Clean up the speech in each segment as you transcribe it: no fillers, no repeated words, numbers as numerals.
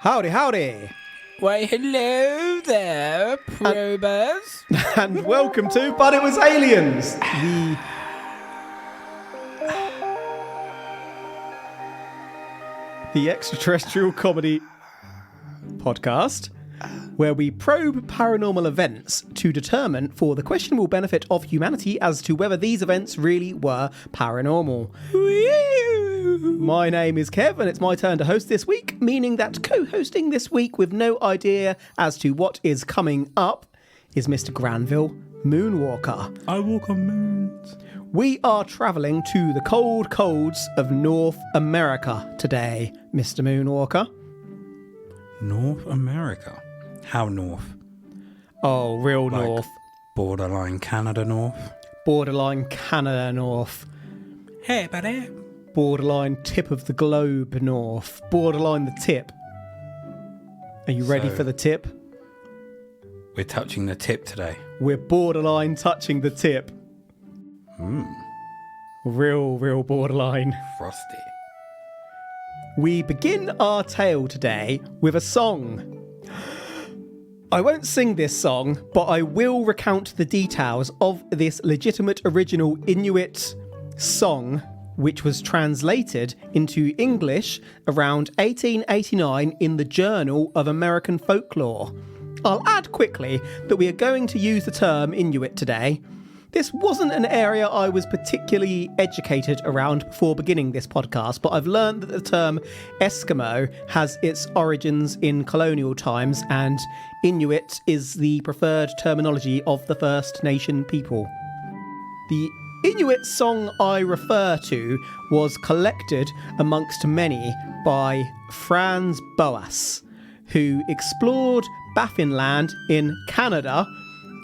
Howdy, howdy. Why, hello there, probers. And welcome to But It Was Aliens, the extraterrestrial comedy podcast where we probe paranormal events to determine for the questionable benefit of humanity as to whether these events really were paranormal. My name is Kev and it's my turn to host this week, meaning that co-hosting this week with no idea as to what is coming up is Mr Granville Moonwalker. I walk on moons. We are travelling to the cold colds of North America today, Mr Moonwalker. North America? How north? Oh, real Like north. Borderline Canada north? Borderline Canada north. Hey, buddy. Borderline tip of the globe north. Borderline the tip. Are you ready So- for the tip? We're touching the tip today. We're borderline touching the tip. Real borderline. Frosty. We begin our tale today with a song. I won't sing this song, but I will recount the details of this legitimate original Inuit song, which was translated into English around 1889 in the Journal of American Folklore. I'll add quickly that we are going to use the term Inuit today. This wasn't an area I was particularly educated around before beginning this podcast, but I've learned that the term Eskimo has its origins in colonial times and Inuit is the preferred terminology of the First Nation people. The Inuit song I refer to was collected amongst many by Franz Boas, who explored Baffinland in Canada,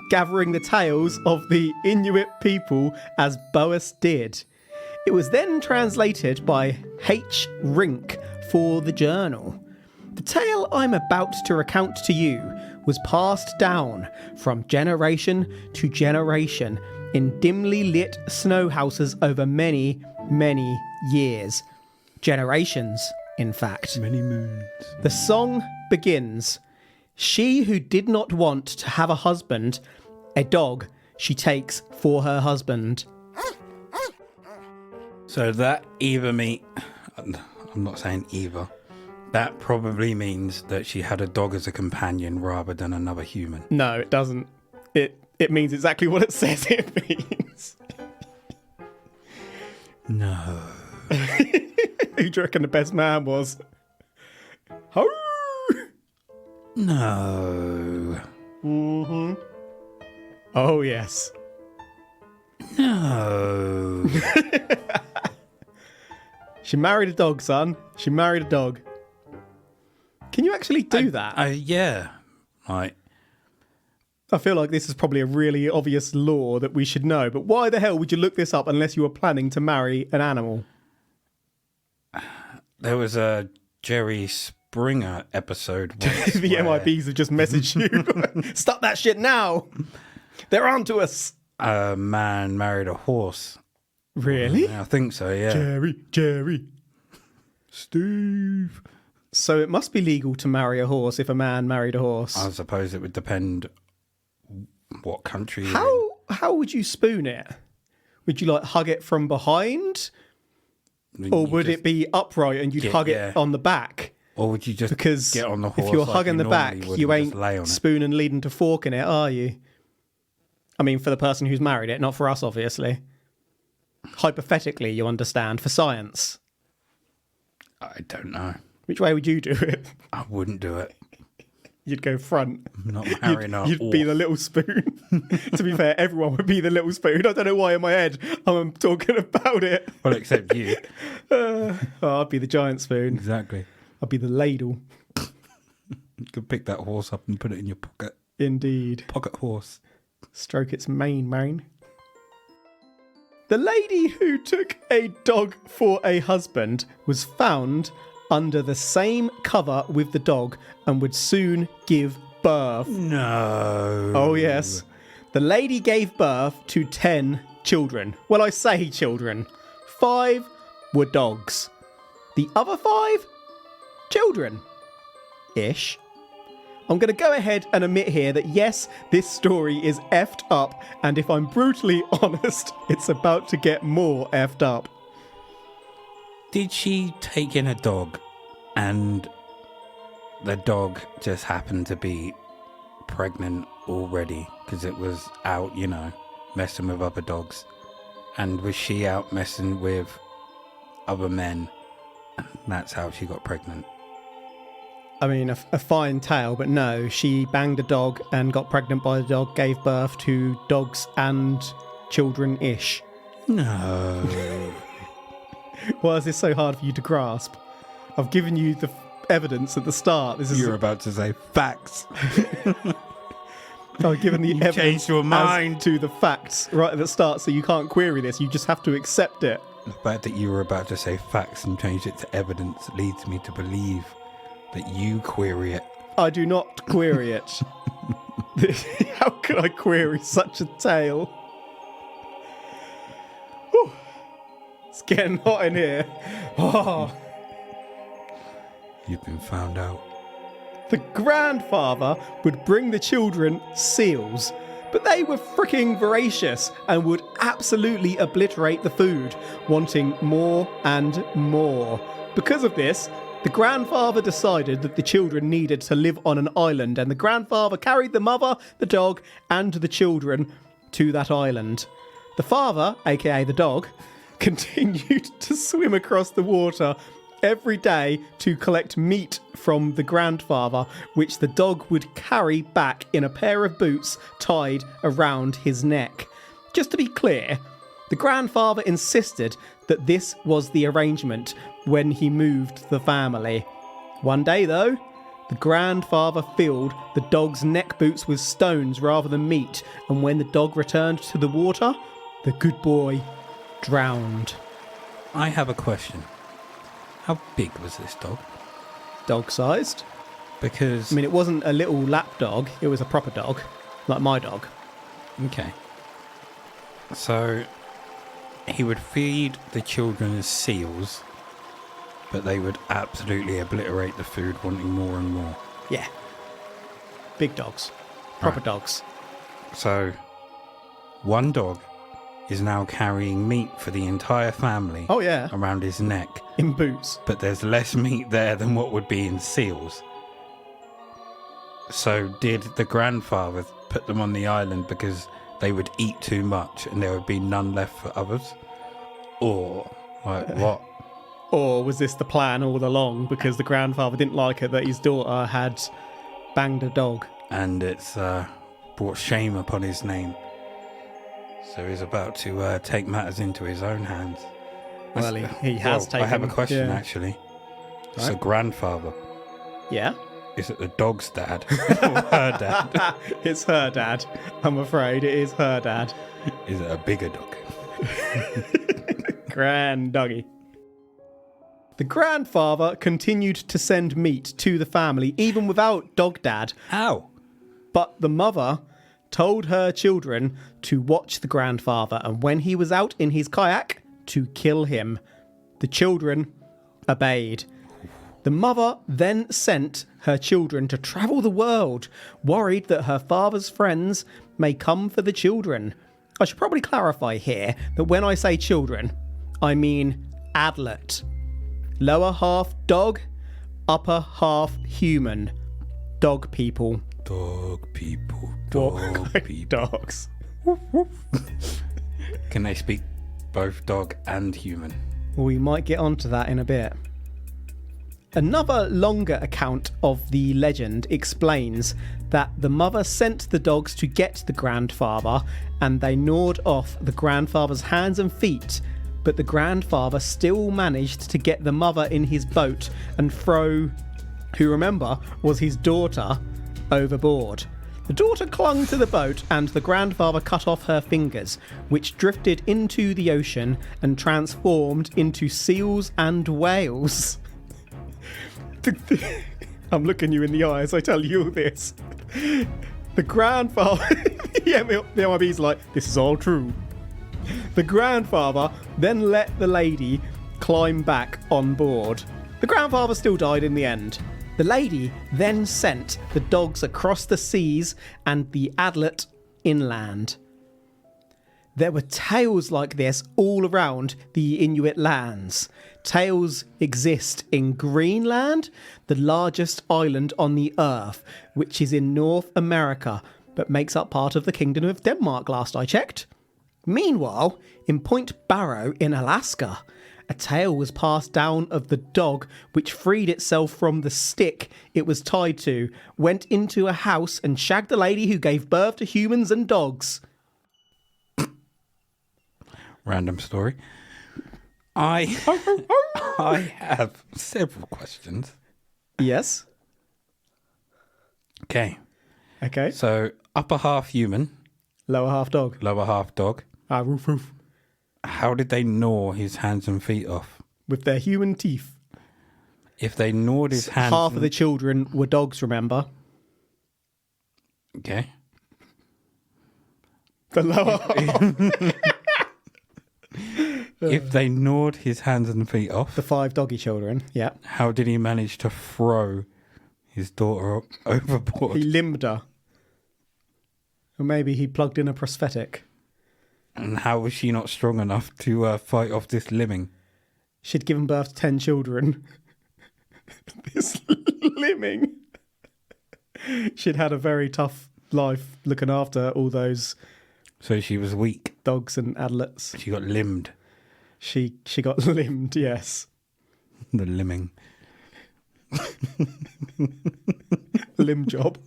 gathering the tales of the Inuit people as Boas did. It was then translated by H. Rink for the journal. The tale I'm about to recount to you was passed down from generation to generation in dimly lit snow houses over many, many years. Generations, in fact. Many moons. The song begins. She who did not want to have a husband, a dog she takes for her husband. So that I'm not saying either. That probably means that she had a dog as a companion rather than another human. No, it doesn't. It means exactly what it says it means. No. Who do you reckon the best man was? Ho! No. Mm-hmm. Oh, yes. No. She married a dog, son. She married a dog. Can you actually do that? Yeah. Right. I feel like this is probably a really obvious law that we should know, but why the hell would you look this up unless you were planning to marry an animal? There was a Jerry Springer episode once The where MIBs have just messaged you. Stop that shit now. They're on to us. a man married a horse. Really? I think so, yeah. Jerry. Steve. So it must be legal to marry a horse if a man married a horse. I suppose it would depend what country you're in. How would you spoon it? Would you like hug it from behind? Or would it be upright and you'd hug it on the back? Or would you just Because get on the horse if you're like hugging you the back, normally would you and ain't just lay on it? spooning leading to forking it, are you? I mean, for the person who's married it, not for us, obviously. Hypothetically, you understand, for science. I don't know. Which way would you do it? I wouldn't do it. You'd go front. I'm not marrying a You'd be the little spoon. To be fair, everyone would be the little spoon. I don't know why in my head I'm talking about it. Well, except you. I'd be the giant spoon. Exactly. I'd be the ladle. You could pick that horse up and put it in your pocket. Indeed. Pocket horse. Stroke its mane. The lady who took a dog for a husband was found under the same cover with the dog and would soon give birth. No. Oh, yes. The lady gave birth to 10 children. Well, I say children. 5 were dogs. The other 5? Children. Ish. I'm going to go ahead and admit here that yes, this story is effed up, and if I'm brutally honest, it's about to get more effed up. Did she take in a dog and the dog just happened to be pregnant already because it was out, messing with other dogs? And was she out messing with other men? And that's how she got pregnant. I mean, a fine tale, but no, she banged a dog and got pregnant by the dog, gave birth to dogs and children-ish. No. Why is this so hard for you to grasp? I've given you the evidence at the start. You're about to say facts. I've given the evidence changed your mind as to the facts right at the start, so you can't query this. You just have to accept it. The fact that you were about to say facts and changed it to evidence leads me to believe that you query it. I do not query it. How could I query such a tale? Whew. It's getting hot in here. Oh. You've been found out. The grandfather would bring the children seals, but they were freaking voracious and would absolutely obliterate the food, wanting more and more. Because of this, the grandfather decided that the children needed to live on an island, and the grandfather carried the mother, the dog, and the children to that island. The father, aka the dog, continued to swim across the water every day to collect meat from the grandfather, which the dog would carry back in a pair of boots tied around his neck. Just to be clear, the grandfather insisted that this was the arrangement when he moved the family. One day, though, the grandfather filled the dog's neck boots with stones rather than meat, and when the dog returned to the water, the good boy drowned. I have a question. How big was this dog? Dog-sized. Because... I mean, it wasn't a little lap dog, it was a proper dog, like my dog. Okay. So, he would feed the children as seals, but they would absolutely obliterate the food, wanting more and more. Yeah. Big dogs. Proper dogs. So, one dog is now carrying meat for the entire family. Oh, yeah. Around his neck. In boots. But there's less meat there than what would be in seals. So did the grandfather put them on the island because they would eat too much and there would be none left for others? Or, like, what? Or was this the plan all along because the grandfather didn't like it that his daughter had banged a dog? And it's brought shame upon his name. So he's about to take matters into his own hands. Well, he has taken... I have a question, actually. It's a grandfather. Yeah? Is it the dog's dad or her dad? It's her dad. I'm afraid it is her dad. Is it a bigger dog? Grand doggy. The grandfather continued to send meat to the family, even without dog dad. How? But the mother told her children to watch the grandfather, and when he was out in his kayak, to kill him. The children obeyed. The mother then sent her children to travel the world, worried that her father's friends may come for the children. I should probably clarify here that when I say children, I mean Adlet. Lower half dog, upper half human. Dog people. Dog people. Dog people. Dogs. Can they speak both dog and human? We might get onto that in a bit. Another longer account of the legend explains that the mother sent the dogs to get the grandfather, and they gnawed off the grandfather's hands and feet, but the grandfather still managed to get the mother in his boat and throw, who remember was his daughter, overboard. The daughter clung to the boat and the grandfather cut off her fingers, which drifted into the ocean and transformed into seals and whales. I'm looking you in the eye as I tell you this. The grandfather... yeah, the MIB's like, this is all true. The grandfather then let the lady climb back on board. The grandfather still died in the end. The lady then sent the dogs across the seas and the Adlet inland. There were tales like this all around the Inuit lands. Tales exist in Greenland, the largest island on the earth, which is in North America, but makes up part of the Kingdom of Denmark last I checked. Meanwhile, in Point Barrow in Alaska, a tale was passed down of the dog which freed itself from the stick it was tied to, went into a house and shagged the lady who gave birth to humans and dogs. Random story. I have several questions. Yes. Okay. Okay. So, upper half human, Lower half dog. lower half dog. Roof, roof. How did they gnaw his hands and feet off? With their human teeth. If they gnawed his hands... Half of the children were dogs, remember? Okay. The lower half. If they gnawed his hands and feet off, The 5 doggy children, yeah. how did he manage to throw his daughter overboard? He limbed her. Or maybe he plugged in a prosthetic. And how was she not strong enough to fight off this limbing? She'd given birth to 10 children. This limbing. She'd had a very tough life looking after all those So she was weak. dogs and adlets. She got limbed. She got limbed, yes. The limbing. Limb job.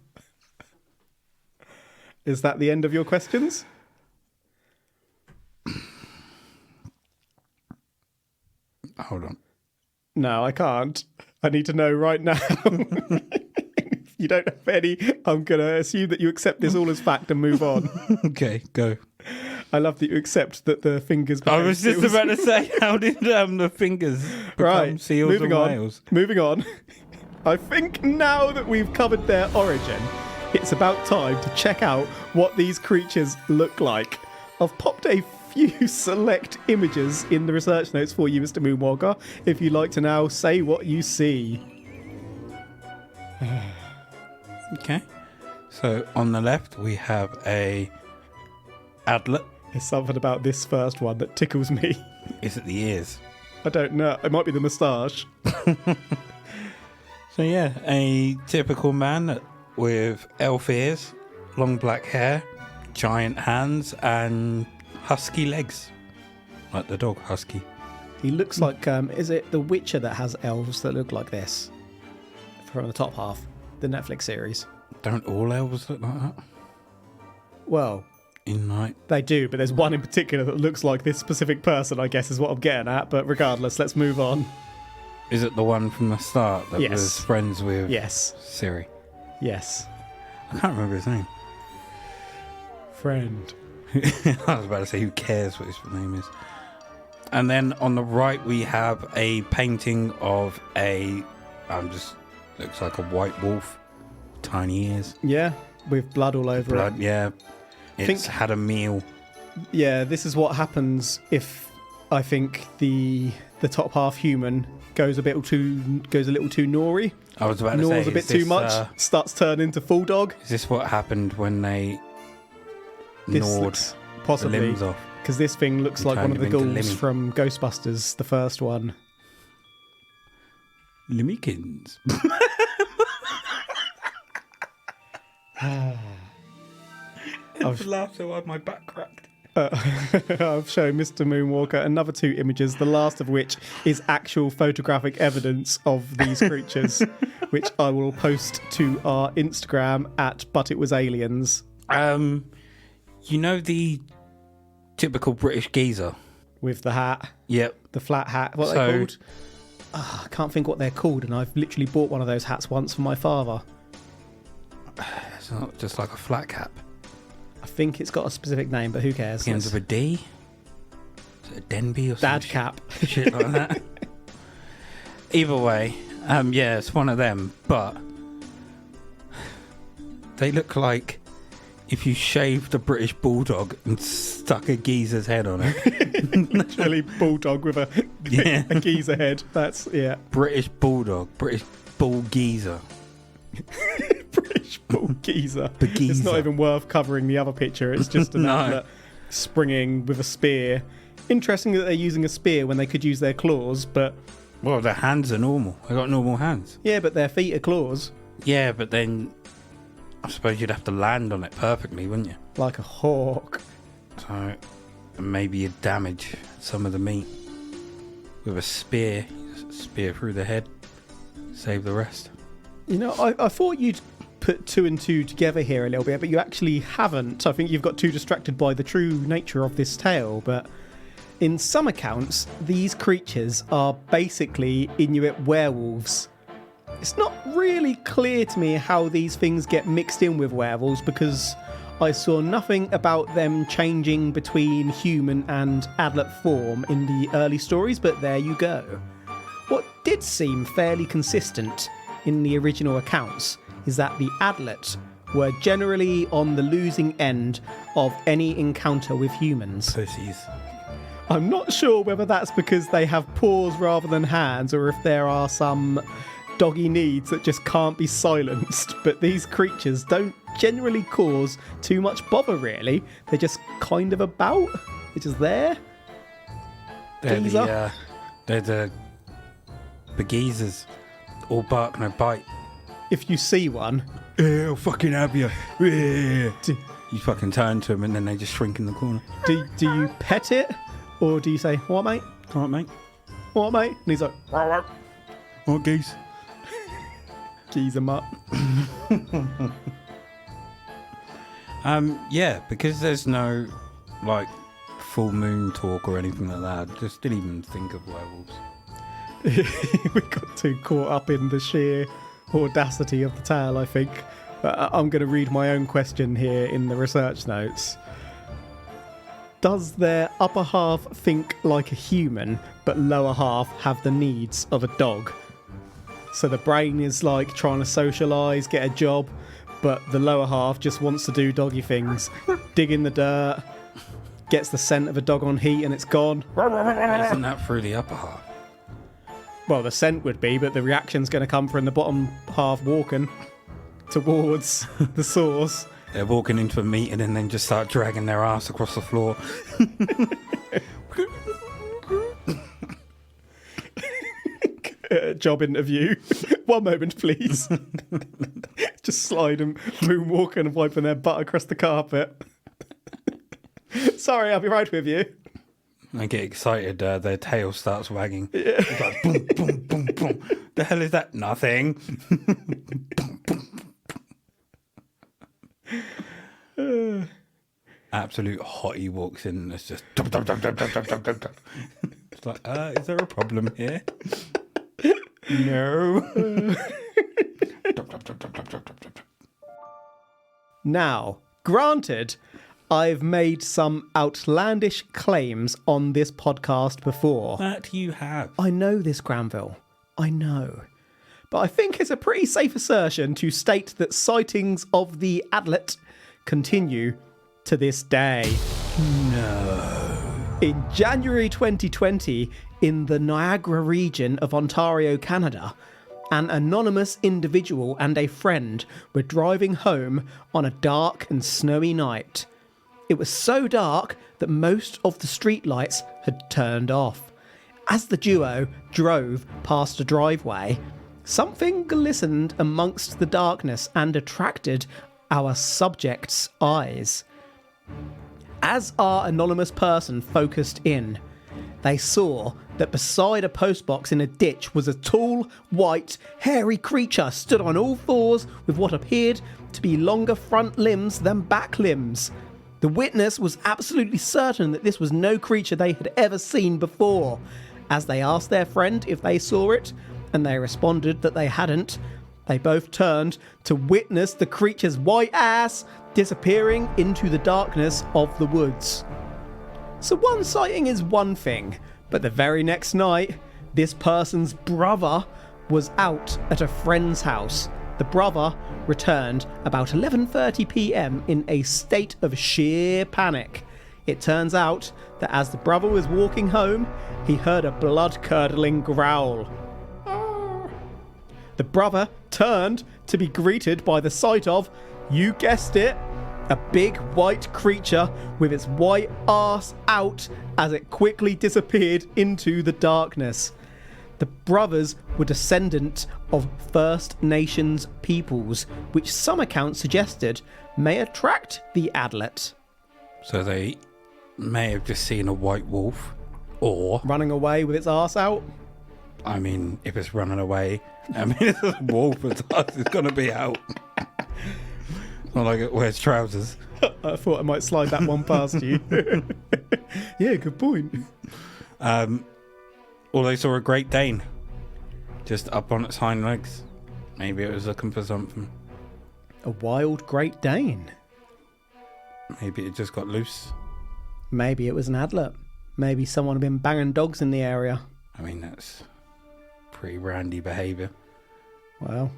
Is that the end of your questions? Hold on. No, I can't. I need to know right now. If you don't have any, I'm going to assume that you accept this all as fact and move on. Okay, go. I love that you accept that the fingers I became was just seals. about to say, how did the fingers become Right, seals moving and on. whales? Moving on. I think now that we've covered their origin, it's about time to check out what these creatures look like. I've popped a few select images in the research notes for you, Mr. Moonwalker, if you'd like to now say what you see. Okay. So on the left, we have a Adlet. There's something about this first one that tickles me. Is it the ears? I don't know. It might be the moustache. So yeah, a typical man with elf ears, long black hair, giant hands, and husky legs. Like the dog, Husky. He looks like, is it The Witcher that has elves that look like this? From the top half, the Netflix series. Don't all elves look like that? Well, In like... they do, but there's one in particular that looks like this specific person, I guess is what I'm getting at. But regardless, let's move on. Is it the one from the start that Yes. was friends with Yes. Siri? Yes. I can't remember his name. Friend. I was about to say, who cares what his name is? And then on the right, we have a painting of a... looks like a white wolf. Tiny ears. Yeah, with blood all over Blood, it. yeah. It's Think- had a meal. Yeah, this is what happens if I think the top half human goes a little too Nori. I was about to Gnaws say, a bit is too this, much. Starts turning into full dog. Is this what happened when they This gnawed looks the possibly limbs off? because this thing looks And like one turned of the him into ghouls Limmy. from Ghostbusters, the first one. Limmykins. I've laughed so hard my back cracked. I've shown Mr. Moonwalker another 2 images, the last of which is actual photographic evidence of these creatures, which I will post to our Instagram at But It Was Aliens. You know the typical British geezer? With the hat, Yep. the flat hat. What are they called? I can't think what they're called, and I've literally bought one of those hats once for my father. It's not just like a flat cap. I think it's got a specific name, but who cares? Begins with a D. Is it a Denby or Dad some cap. shit like that? Either way, yeah, it's one of them, but they look like if you shaved a British bulldog and stuck a geezer's head on it. Literally bulldog with a geezer head. That's, yeah. British bulldog. British bull geezer. British bull geezer. Begeezer. It's not even worth covering the other picture. It's just an No. Adlet springing with a spear. Interesting that they're using a spear when they could use their claws, but... Well, their hands are normal. They got normal hands. Yeah, but their feet are claws. Yeah, but then I suppose you'd have to land on it perfectly, wouldn't you? Like a hawk. So maybe you'd damage some of the meat with a spear. Spear through the head. Save the rest. You know, I thought you'd put two and two together here a little bit, but you actually haven't. I think you've got too distracted by the true nature of this tale, but in some accounts, these creatures are basically Inuit werewolves. It's not really clear to me how these things get mixed in with werewolves, because I saw nothing about them changing between human and Adlet form in the early stories, but there you go. What did seem fairly consistent in the original accounts is that the Adlet were generally on the losing end of any encounter with humans. Pussies. I'm not sure whether that's because they have paws rather than hands, or if there are some doggy needs that just can't be silenced, but these creatures don't generally cause too much bother, really. They're just kind of about. They're just there. They're Geezer. the begeezers. All bark, no bite. If you see one, Yeah, I'll fucking have you. Yeah. do, You fucking turn to them and then they just shrink in the corner. do you pet it, or do you say, "What, mate? Alright, mate. What, mate?" And he's like, What geese? "Geese him up." Yeah, because there's no, like, full moon talk or anything like that. I just didn't even think of werewolves. We got too caught up in the sheer audacity of the tale, I think. I'm going to read my own question here in the research notes. Does their upper half think like a human, but lower half have the needs of a dog? So the brain is like trying to socialise, get a job, but the lower half just wants to do doggy things. Dig in the dirt, gets the scent of a dog on heat and it's gone. Isn't that through the upper half? Well, the scent would be, but the reaction's going to come from the bottom half walking towards the source. They're walking into a meeting and then just start dragging their ass across the floor. Job interview. 1 moment, please. Just slide them, moonwalking and wiping their butt across the carpet. Sorry, I'll be right with you. I get excited, their tail starts wagging. It's like boom, boom, boom, boom. The hell is that? Nothing. Absolute hottie walks in and it's just dum, dum, dum, dum, dum, dum, dum, dum, dum. It's like, is there a problem here? No. Dum, dum, dum, dum, dum, dum, dum, dum. Now, granted, I've made some outlandish claims on this podcast before. That you have. I know this, Granville. I know. But I think it's a pretty safe assertion to state that sightings of the Adlet continue to this day. No. In January 2020, in the Niagara region of Ontario, Canada, an anonymous individual and a friend were driving home on a dark and snowy night. It was so dark that most of the streetlights had turned off. As the duo drove past a driveway, something glistened amongst the darkness and attracted our subject's eyes. As our anonymous person focused in, they saw that beside a postbox in a ditch was a tall, white, hairy creature stood on all fours with what appeared to be longer front limbs than back limbs. The witness was absolutely certain that this was no creature they had ever seen before. As they asked their friend if they saw it, and they responded that they hadn't, they both turned to witness the creature's white ass disappearing into the darkness of the woods. So one sighting is one thing, but the very next night, this person's brother was out at a friend's house The brother returned about 11:30 p.m. in a state of sheer panic. It turns out that as the brother was walking home, he heard a blood-curdling growl. The brother turned to be greeted by the sight of, you guessed it, a big white creature with its white arse out as it quickly disappeared into the darkness. The brothers were descendants of First Nations peoples, which some accounts suggested may attract the Adlet. So they may have just seen a white wolf, or... running away with its arse out? I mean, if it's running away, I mean, it's a wolf, its arse is going to be out. It's not like it wears trousers. I thought I might slide that one past you. Yeah, good point. Or they saw a Great Dane just up on its hind legs. Maybe it was looking for something. A wild Great Dane? Maybe it just got loose. Maybe it was an Adlet. Maybe someone had been banging dogs in the area. I mean, that's pretty randy behaviour. Well,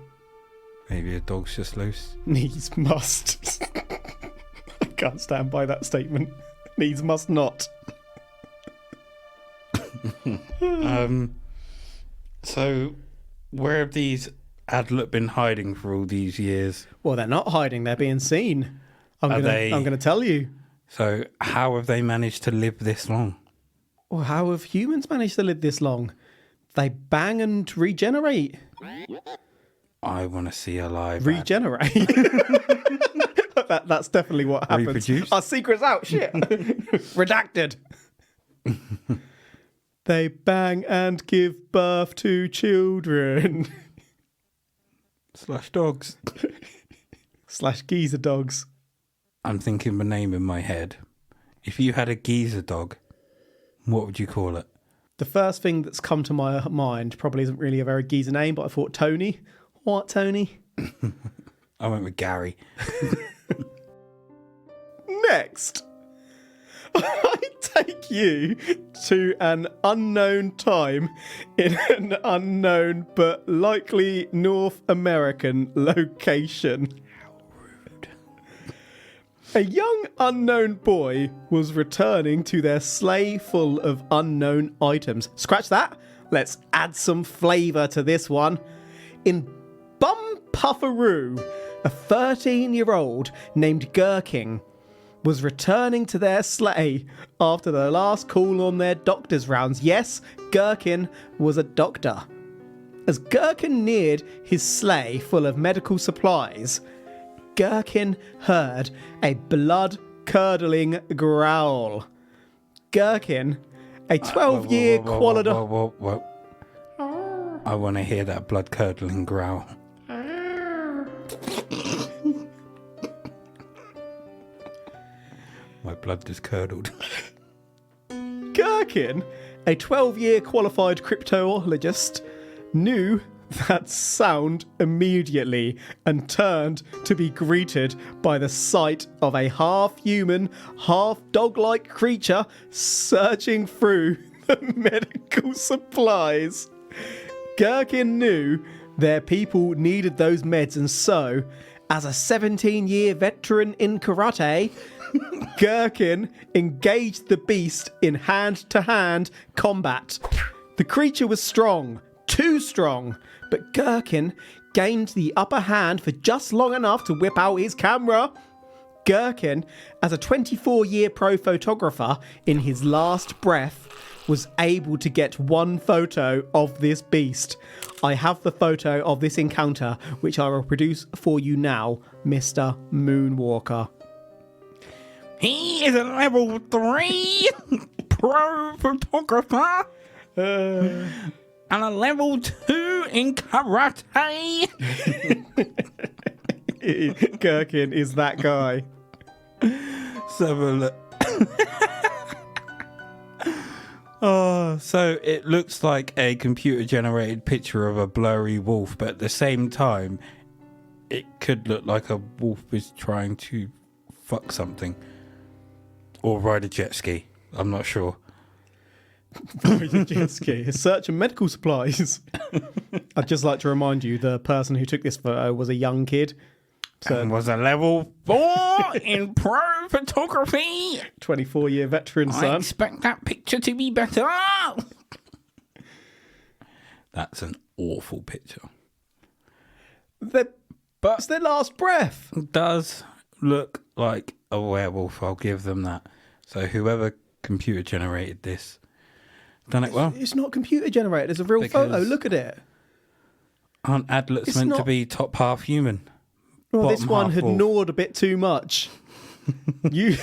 maybe a dog's just loose. Needs must. I can't stand by that statement. Needs must not. So where have these Adlet been hiding for all these years? Well, they're not hiding. They're being seen. I'm going to tell you. So how have they managed to live this long? Well, how have humans managed to live this long? They bang and regenerate. I want to see a live Regenerate? That's definitely what happens. Reproduce? Our secret's out. Shit. Redacted. They bang and give birth to children. / dogs. / geezer dogs. I'm thinking the name in my head. If you had a geezer dog, what would you call it? The first thing that's come to my mind probably isn't really a very geezer name, but I thought Tony. What, Tony? I went with Gary. Next, I take you to an unknown time in an unknown but likely North American location. A young unknown boy was returning to their sleigh full of unknown items. Scratch that. Let's add some flavour to this one. In Bumpufferoo, a 13-year-old named Gherkin was returning to their sleigh after the last call on their doctor's rounds. Yes, Gherkin was a doctor. As Gherkin neared his sleigh full of medical supplies, Gherkin heard a blood-curdling growl. Gherkin, a 12-year qualified... Whoa. I want to hear that blood-curdling growl. My blood just curdled. Gherkin, a 12-year qualified cryptologist, knew that sound immediately and turned to be greeted by the sight of a half-human, half-dog-like creature surging through the medical supplies. Gherkin knew their people needed those meds, and so, as a 17-year veteran in karate, Gherkin engaged the beast in hand-to-hand combat. The creature was strong, too strong, but Gherkin gained the upper hand for just long enough to whip out his camera. Gherkin, as a 24-year pro photographer in his last breath, was able to get one photo of this beast. I have the photo of this encounter, which I will produce for you now, Mr. Moonwalker. He is a level 3 pro photographer and a level 2 in karate. Gherkin is that guy. So oh, so it looks like a computer-generated picture of a blurry wolf, but at the same time, it could look like a wolf is trying to fuck something. Or ride a jet ski. I'm not sure. Ride a jet ski. Search and medical supplies. I'd just like to remind you, the person who took this photo was a young kid. So And was a level 4 in pro photography. 24-year veteran, I son. expect that picture to be better. That's an awful picture. It's their last breath. It does look like a werewolf. I'll give them that. So whoever computer generated this, done it well. It's not computer generated. It's a real photo. Look at it. Aren't adlets It's meant to not- be top half human? Well, this Bottom one half had wolf. gnawed a bit too much. You,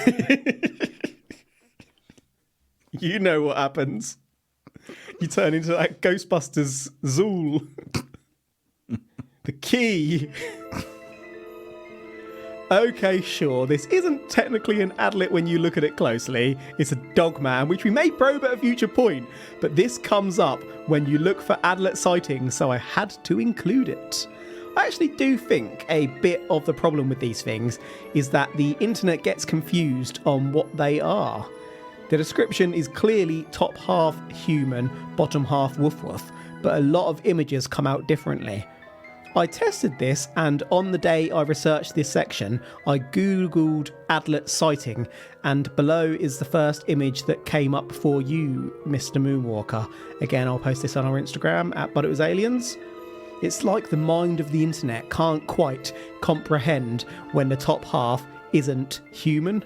you know what happens. You turn into that Ghostbusters Zool. The key. Okay, sure. This isn't technically an adlet when you look at it closely. It's a Dogman, which we may probe at a future point. But this comes up when you look for adlet sightings, so I had to include it. I actually do think a bit of the problem with these things is that the internet gets confused on what they are. The description is clearly top half human, bottom half woof woof, but a lot of images come out differently. I tested this, and on the day I researched this section, I googled adlet sighting, and below is the first image that came up for you, Mr Moonwalker. Again, I'll post this on our Instagram at But It Was Aliens. It's like the mind of the internet can't quite comprehend when the top half isn't human.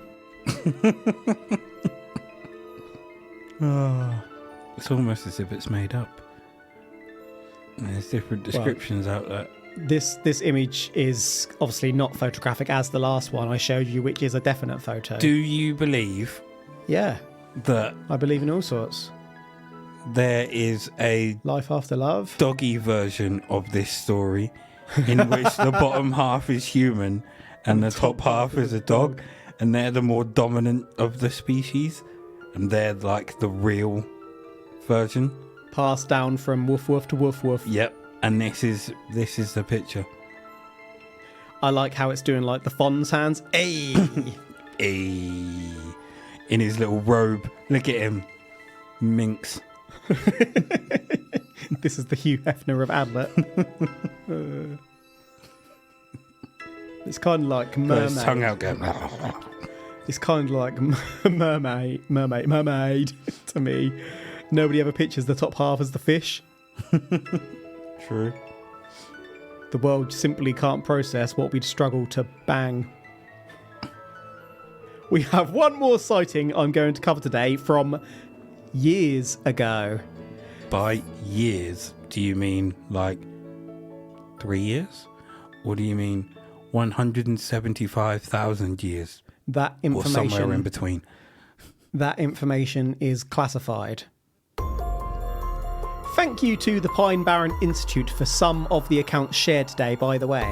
It's almost as if it's made up. There's different descriptions out there. This image is obviously not photographic as the last one I showed you, which is a definite photo. Do you believe Yeah, that I believe in all sorts. there is a Life after love. doggy version of this story in which the bottom half is human and the top half is a dog, and they're the more dominant of the species, and they're like the real version? Passed down from woof woof to woof woof. Yep. And this is the picture. I like how it's doing like the Fonz hands. Hey! Ayy. In his little robe. Look at him. Minx. This is the Hugh Hefner of Adlet. It's kind of like Got mermaid. his tongue out going. It's kind of like mermaid to me. Nobody ever pictures the top half as the fish. True. The world simply can't process what we'd struggle to bang. We have one more sighting I'm going to cover today from years ago. By years, do you mean like 3 years? Or do you mean 175,000 years? That Or somewhere in information, between? that information is classified. Thank you to the Pine Barren Institute for some of the accounts shared today, by the way.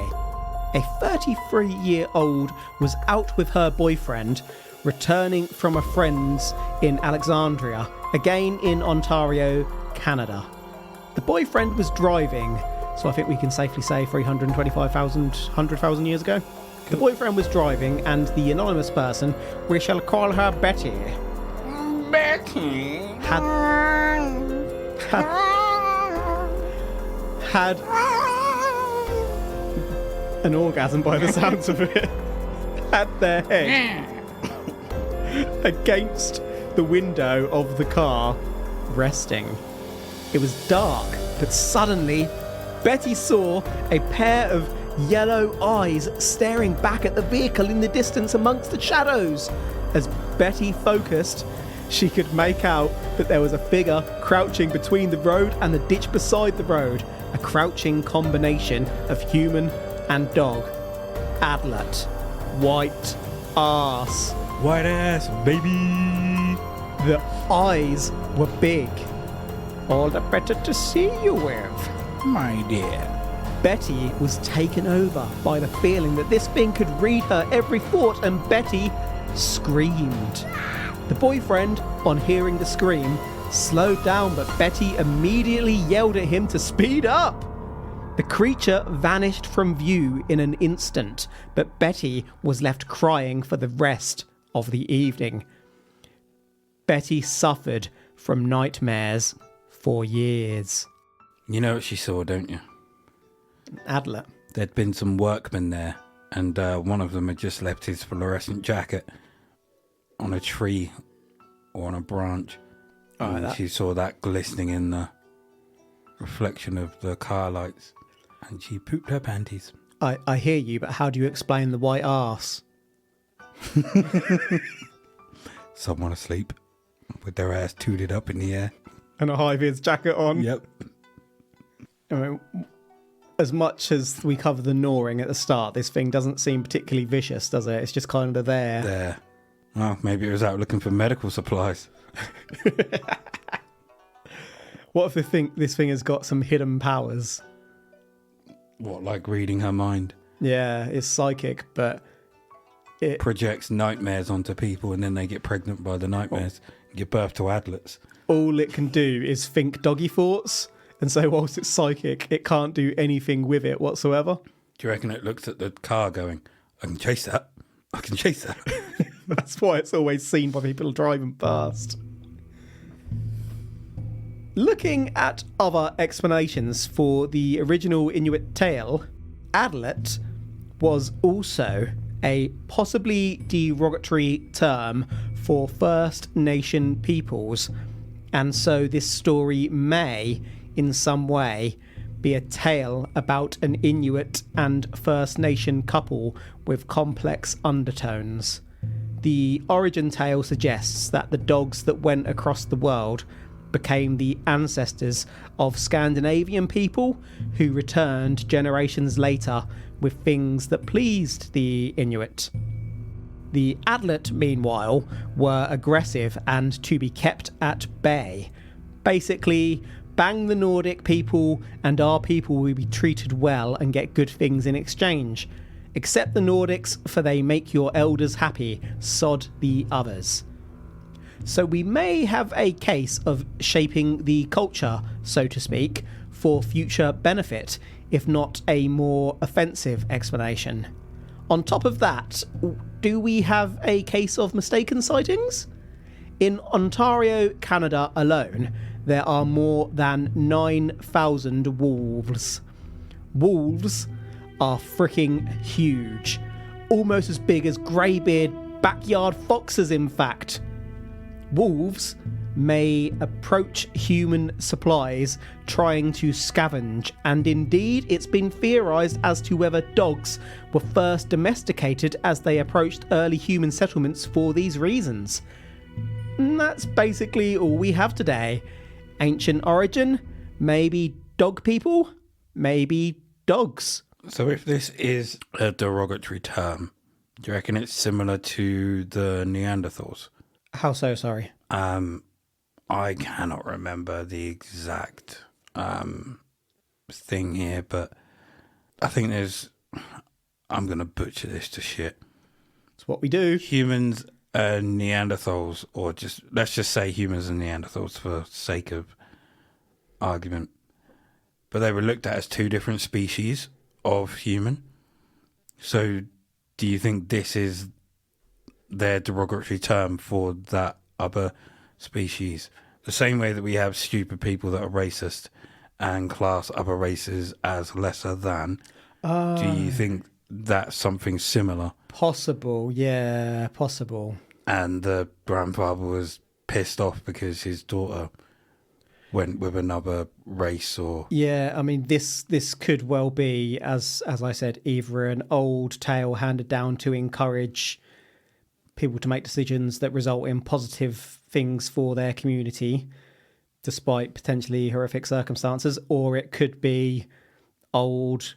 A 33-year-old was out with her boyfriend, returning from a friend's in Alexandria, again in Ontario, Canada. The boyfriend was driving, so I think we can safely say 325,000, 100,000 years ago. The boyfriend was driving, and the anonymous person, we shall call her Betty, had an orgasm by the sounds of it, had their head against the window of the car, resting. It was dark, but suddenly Betty saw a pair of yellow eyes staring back at the vehicle in the distance amongst the shadows. As Betty focused, she could make out that there was a figure crouching between the road and the ditch beside the road, a crouching combination of human and dog. Adlet. White ass. White ass, baby. The eyes were big. All the better to see you with. My dear. Betty was taken over by the feeling that this thing could read her every thought, and Betty screamed. The boyfriend, on hearing the scream, slowed down, but Betty immediately yelled at him to speed up. The creature vanished from view in an instant, but Betty was left crying for the rest of the evening. Betty suffered from nightmares for years. You know what she saw, don't you? Adlet. There'd been some workmen there, and one of them had just left his fluorescent jacket on a tree or on a branch. And she saw that glistening in the reflection of the car lights, and she pooped her panties. I hear you, but how do you explain the white arse? Someone asleep with their ass tooted up in the air. And a high-vis jacket on. Yep. I mean, as much as we cover the gnawing at the start, this thing doesn't seem particularly vicious, does it? It's just kind of there. There. Well, maybe it was out looking for medical supplies. What if they think this thing has got some hidden powers? What, like reading her mind? Yeah, it's psychic, but it projects nightmares onto people, and then they get pregnant by the nightmares and give birth to adlets. All it can do is think doggy thoughts, and so whilst it's psychic, it can't do anything with it whatsoever. Do you reckon it looks at the car going, I can chase that? I can chase that. That's why it's always seen by people driving past. Looking at other explanations for the original Inuit tale, Adlet was also a possibly derogatory term for First Nation peoples, and so this story may, in some way, be a tale about an Inuit and First Nation couple with complex undertones. The origin tale suggests that the dogs that went across the world became the ancestors of Scandinavian people who returned generations later with things that pleased the Inuit. The Adlet, meanwhile, were aggressive and to be kept at bay. Basically, bang the Nordic people and our people will be treated well and get good things in exchange. Accept the Nordics, for they make your elders happy, sod the others. So we may have a case of shaping the culture, so to speak, for future benefit, if not a more offensive explanation. On top of that, do we have a case of mistaken sightings? In Ontario, Canada alone, there are more than 9,000 wolves. Wolves are freaking huge. Almost as big as greybeard backyard foxes, in fact. Wolves may approach human supplies trying to scavenge, and indeed it's been theorised as to whether dogs were first domesticated as they approached early human settlements for these reasons. And that's basically all we have today. Ancient origin, maybe dog people, maybe dogs. So if this is a derogatory term, do you reckon it's similar to the Neanderthals? How so, sorry? I cannot remember the exact thing here, but I think I'm going to butcher this to shit. It's what we do. Humans and Neanderthals, or let's just say humans and Neanderthals for sake of argument. But they were looked at as two different species of human. So do you think this is their derogatory term for that other species? The same way that we have stupid people that are racist and class other races as lesser than, do you think that's something similar? Possible, yeah, possible. And the grandfather was pissed off because his daughter went with another race, or... Yeah, I mean, this could well be, as I said, either an old tale handed down to encourage people to make decisions that result in positive things for their community, despite potentially horrific circumstances, or it could be old,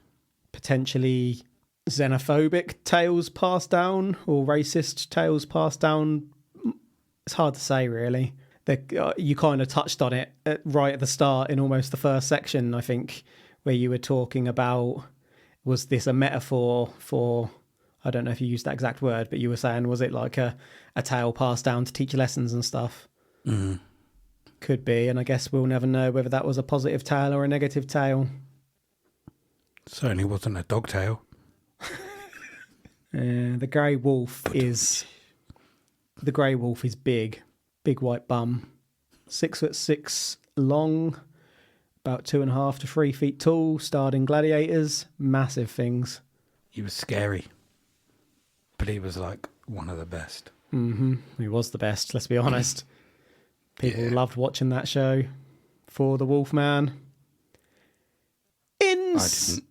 potentially xenophobic tales passed down, or racist tales passed down. It's hard to say, really. You kind of touched on it right at the start in almost the first section, I think, where you were talking about, was this a metaphor for... I don't know if you used that exact word, but you were saying, was it like a tale passed down to teach lessons and stuff? Mm-hmm. Could be, and I guess we'll never know whether that was a positive tale or a negative tale. Certainly wasn't a dog tale. The grey wolf is big white bum, 6'6" long, about 2.5 to 3 feet tall, starred in Gladiators. Massive things. He was scary, but he was like one of the best. He was the best, let's be honest. People loved watching that show for the Wolfman. I didn't.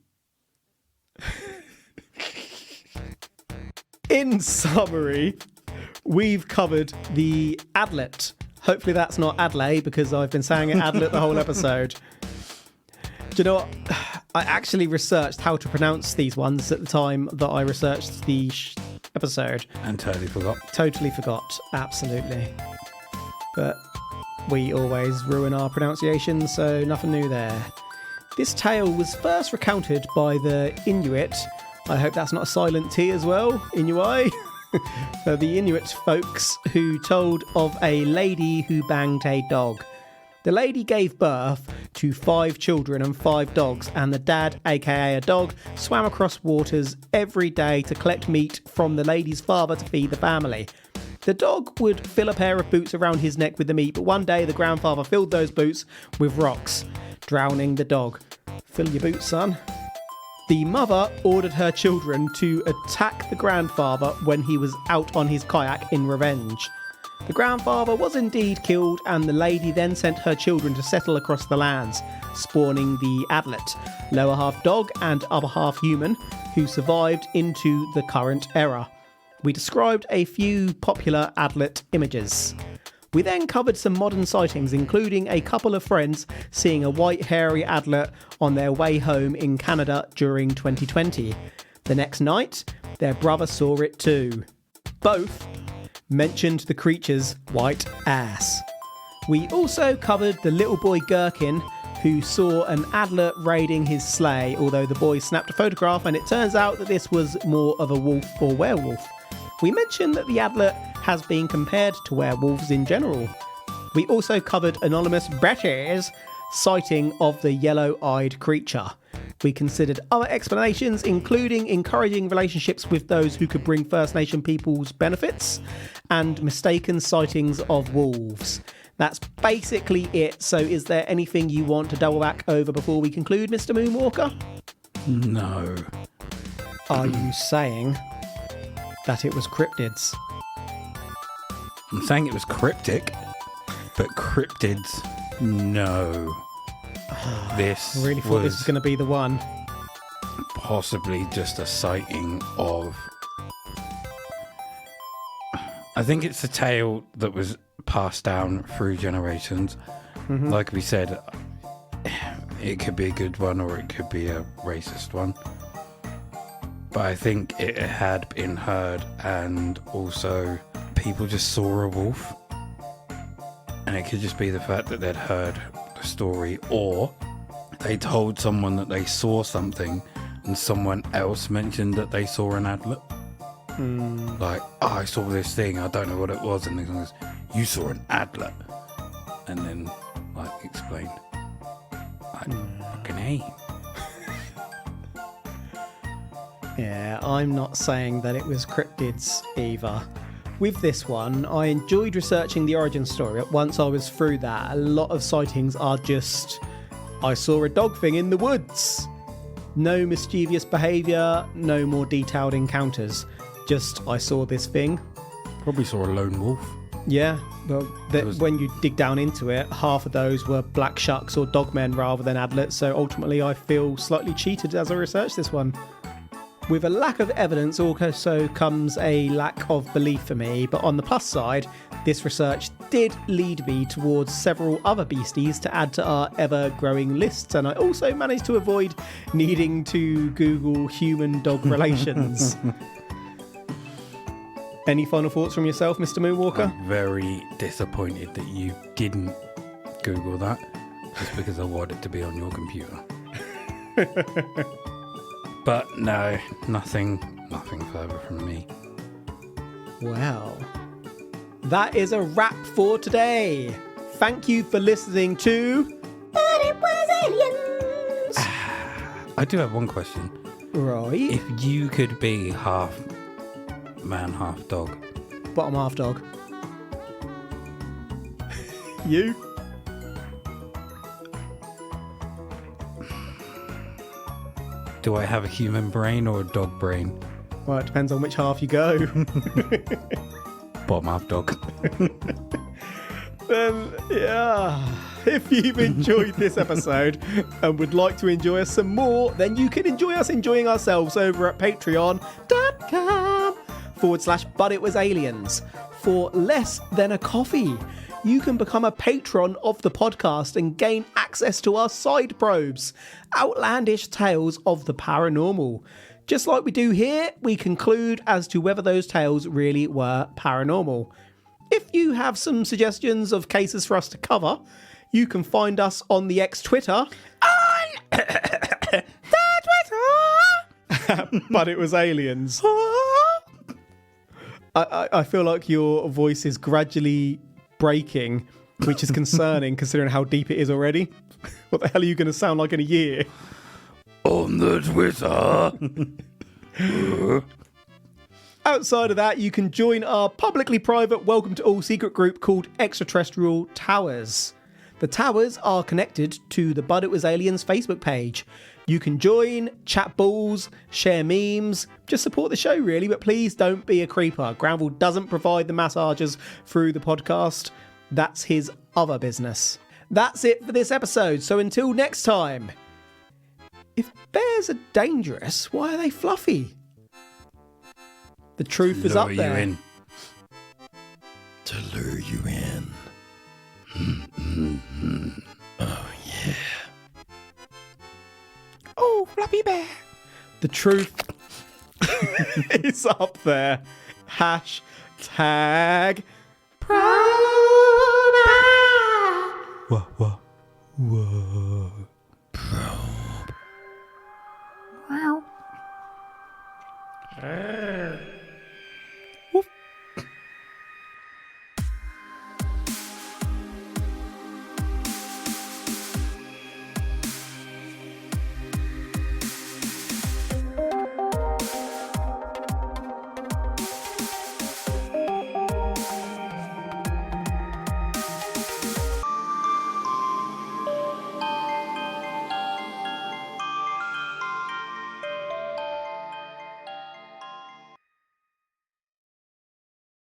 In summary, we've covered the Adlet. Hopefully that's not Adley, because I've been saying it Adlet the whole episode. Do you know what? I actually researched how to pronounce these ones at the time that I researched the episode. And totally forgot. Totally forgot. Absolutely. But we always ruin our pronunciation, so nothing new there. This tale was first recounted by the Inuit. I hope that's not a silent T as well, Inuit. The Inuit folks who told of a lady who banged a dog. The lady gave birth to 5 children and 5 dogs, and the dad, aka a dog, swam across waters every day to collect meat from the lady's father to feed the family. The dog would fill a pair of boots around his neck with the meat, but one day the grandfather filled those boots with rocks, drowning the dog. Fill your boots, son. The mother ordered her children to attack the grandfather when he was out on his kayak in revenge. The grandfather was indeed killed, and the lady then sent her children to settle across the lands, spawning the Adlet, lower half dog and upper half human, who survived into the current era. We described a few popular Adlet images. We then covered some modern sightings, including a couple of friends seeing a white hairy Adlet on their way home in Canada during 2020. The next night, their brother saw it too. Both mentioned the creature's white ass. We also covered the little boy Gherkin, who saw an Adlet raiding his sleigh, although the boy snapped a photograph and it turns out that this was more of a wolf or werewolf. We mentioned that the Adlet has been compared to werewolves in general. We also covered anonymous Betty's sighting of the yellow-eyed creature. We considered other explanations, including encouraging relationships with those who could bring First Nation peoples benefits, and mistaken sightings of wolves. That's basically it. So is there anything you want to double back over before we conclude, Mr Moonwalker? No. Are you saying that it was cryptids? I'm saying it was cryptic, but cryptids, no. This I really thought this was going to be the one. Possibly just a sighting of... I think it's a tale that was passed down through generations. Like we said, it could be a good one or it could be a racist one. But I think it had been heard, and also people just saw a wolf. And it could just be the fact that they'd heard the story, or they told someone that they saw something and someone else mentioned that they saw an Adlet. Like, oh, I saw this thing, I don't know what it was, and they goes, you saw an Adlet, and then like explained, like, fucking hey. Yeah, I'm not saying that it was cryptids either. With this one, I enjoyed researching the origin story. Once I was through that, a lot of sightings are just, I saw a dog thing in the woods. No mischievous behaviour, no more detailed encounters. Just, I saw this thing. Probably saw a lone wolf. Yeah, well, when you dig down into it, half of those were black shucks or dogmen rather than Adlets, so ultimately I feel slightly cheated as I research this one. With a lack of evidence also comes a lack of belief for me, but on the plus side, this research did lead me towards several other beasties to add to our ever-growing lists, and I also managed to avoid needing to Google human-dog relations. Any final thoughts from yourself, Mr Moonwalker? I'm very disappointed that you didn't Google that, just because I wanted it to be on your computer. But no, nothing further from me. Well, that is a wrap for today. Thank you for listening to... But it was aliens! I do have one question. Right. If you could be half man, half dog. Bottom half dog. You? Do I have a human brain or a dog brain? Well, it depends on which half you go. Bottom half dog. Yeah. If you've enjoyed this episode and would like to enjoy us some more, then you can enjoy us enjoying ourselves over at patreon.com/butitwasaliens. For less than a coffee, you can become a patron of the podcast and gain access to our side probes, outlandish tales of the paranormal. Just like we do here, we conclude as to whether those tales really were paranormal. If you have some suggestions of cases for us to cover, you can find us on the Twitter. On the Twitter! But it was aliens. I feel like your voice is gradually breaking, which is concerning considering how deep it is already. What the hell are you going to sound like in a year? On the Twitter. Outside of that, you can join our publicly private Welcome to All secret group called Extraterrestrial Towers. The towers are connected to the But It Was Aliens Facebook page. You can join, chat balls, share memes, just support the show really, but please don't be a creeper. Granville doesn't provide the massages through the podcast. That's his other business. That's it for this episode, so until next time. If bears are dangerous, why are they fluffy? The truth is up there. In. To lure you in. Oh, yeah. Oh, fluffy bear. The truth is up there. Hashtag probe. Whoa, whoa. Whoa. Probe. Wow.